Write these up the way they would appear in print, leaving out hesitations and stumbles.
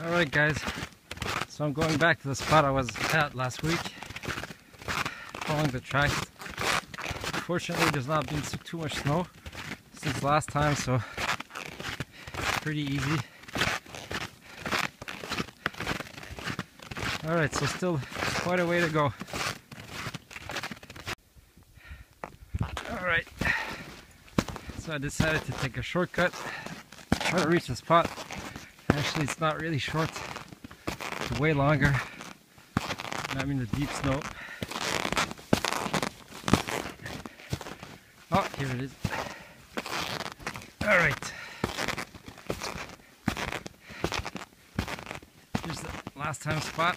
Alright guys, so I'm going back to the spot I was at last week, following the tracks. Fortunately there's not been too much snow since last time, so pretty easy. Alright, so still quite a way to go. Alright, so I decided to take a shortcut, try to reach the spot. Actually, it's not really short, it's way longer. I'm in the deep snow. Oh, here it is. Alright. Here's the last time spot.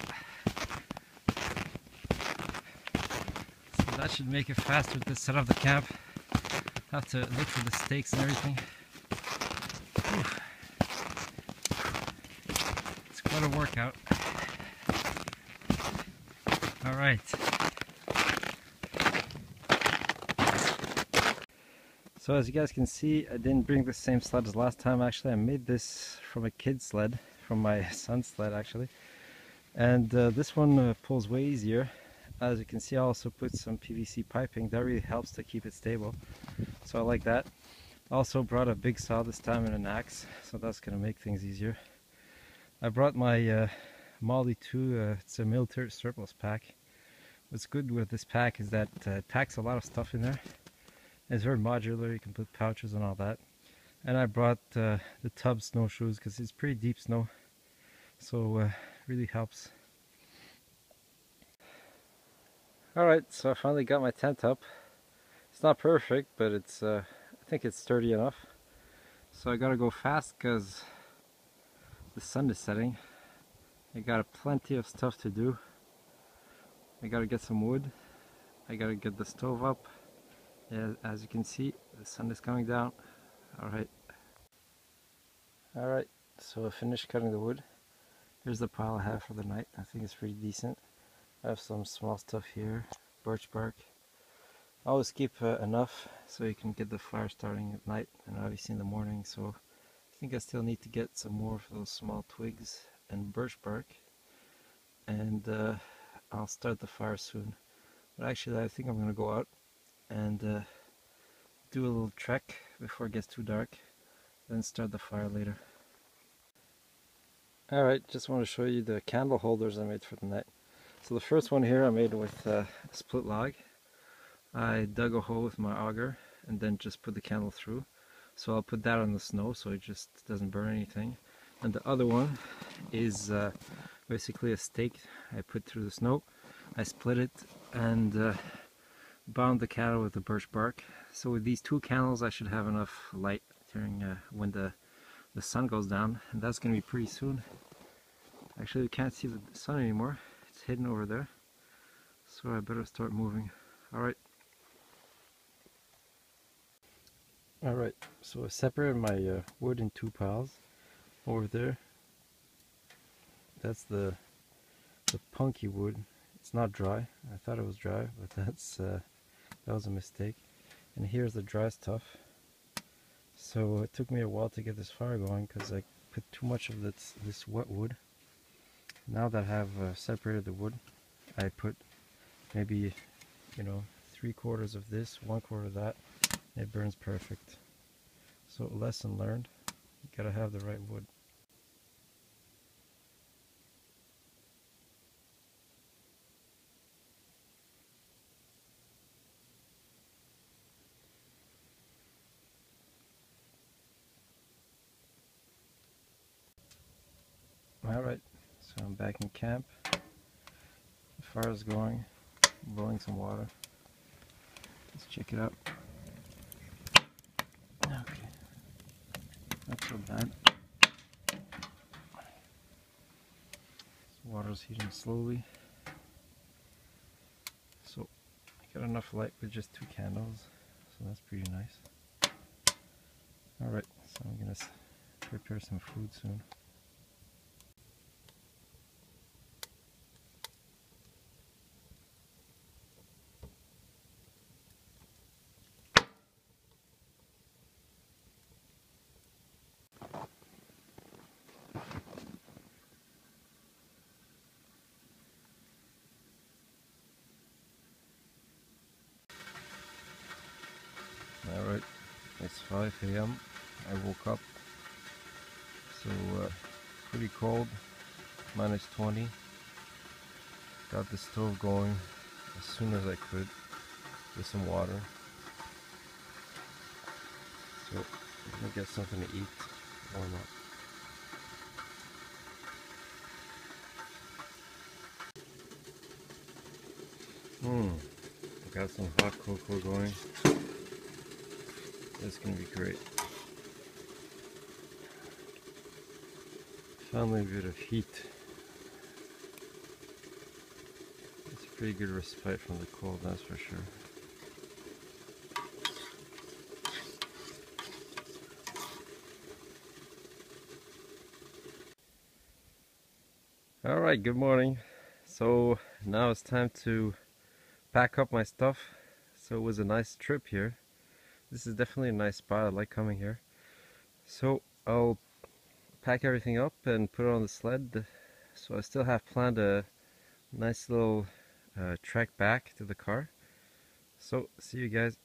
So that should make it faster to set up the camp. Have to look for the stakes and everything. Whew. What a workout. Alright. So as you guys can see, I didn't bring the same sled as last time. Actually, I made this from a kid's sled, from my son's sled actually. And this one pulls way easier. As you can see, I also put some PVC piping. That really helps to keep it stable. So I like that. Also brought a big saw this time and an axe, so that's going to make things easier. I brought my Molly 2, it's a military surplus pack. What's good with this pack is that it packs a lot of stuff in there. It's very modular, you can put pouches and all that. And I brought the tub snowshoes because it's pretty deep snow, so really helps. Alright, so I finally got my tent up. It's not perfect, but it's I think it's sturdy enough. So I gotta go fast because the sun is setting. I got plenty of stuff to do. I gotta get some wood. I gotta get the stove up. Yeah, as you can see, the sun is coming down. Alright. Alright, so I finished cutting the wood. Here's the pile I have for the night. I think it's pretty decent. I have some small stuff here. Birch bark. I always keep enough so you can get the fire starting at night and obviously in the morning. So I think I still need to get some more of those small twigs and birch bark, and I'll start the fire soon. But actually I think I'm gonna go out and do a little trek before it gets too dark, then start the fire later. Alright, just want to show you the candle holders I made for the night. So the first one here I made with a split log. I dug a hole with my auger and then just put the candle through. So I'll put that on the snow so it just doesn't burn anything. And the other one is basically a stake I put through the snow. I split it and bound the candle with the birch bark. So with these two candles I should have enough light during when the sun goes down, and that's going to be pretty soon. Actually you can't see the sun anymore, it's hidden over there. So I better start moving. Alright. Alright, so I separated my wood in two piles. Over there, that's the punky wood. It's not dry. I thought it was dry, but that was a mistake. And here's the dry stuff. So it took me a while to get this fire going because I put too much of this wet wood. Now that I have separated the wood, I put maybe, you know, 3/4 of this, 1/4 of that. It burns perfect. So lesson learned. You gotta have the right wood. Alright, so I'm back in camp. The fire is going, boiling some water. Let's check it out. Okay, not so bad. Water's heating slowly. So I got enough light with just 2 candles, so that's pretty nice. Alright, so I'm gonna prepare some food soon. 5 a.m. I woke up, so pretty cold, -20. Got the stove going as soon as I could with some water. So I'm gonna get something to eat, warm up. Got some hot cocoa going. This is gonna be great. Finally a bit of heat. It's a pretty good respite from the cold, that's for sure. Alright, good morning. So now it's time to pack up my stuff. So it was a nice trip here. This is definitely a nice spot. I like coming here. So I'll pack everything up and put it on the sled. So I still have planned a nice little trek back to the car. So see you guys.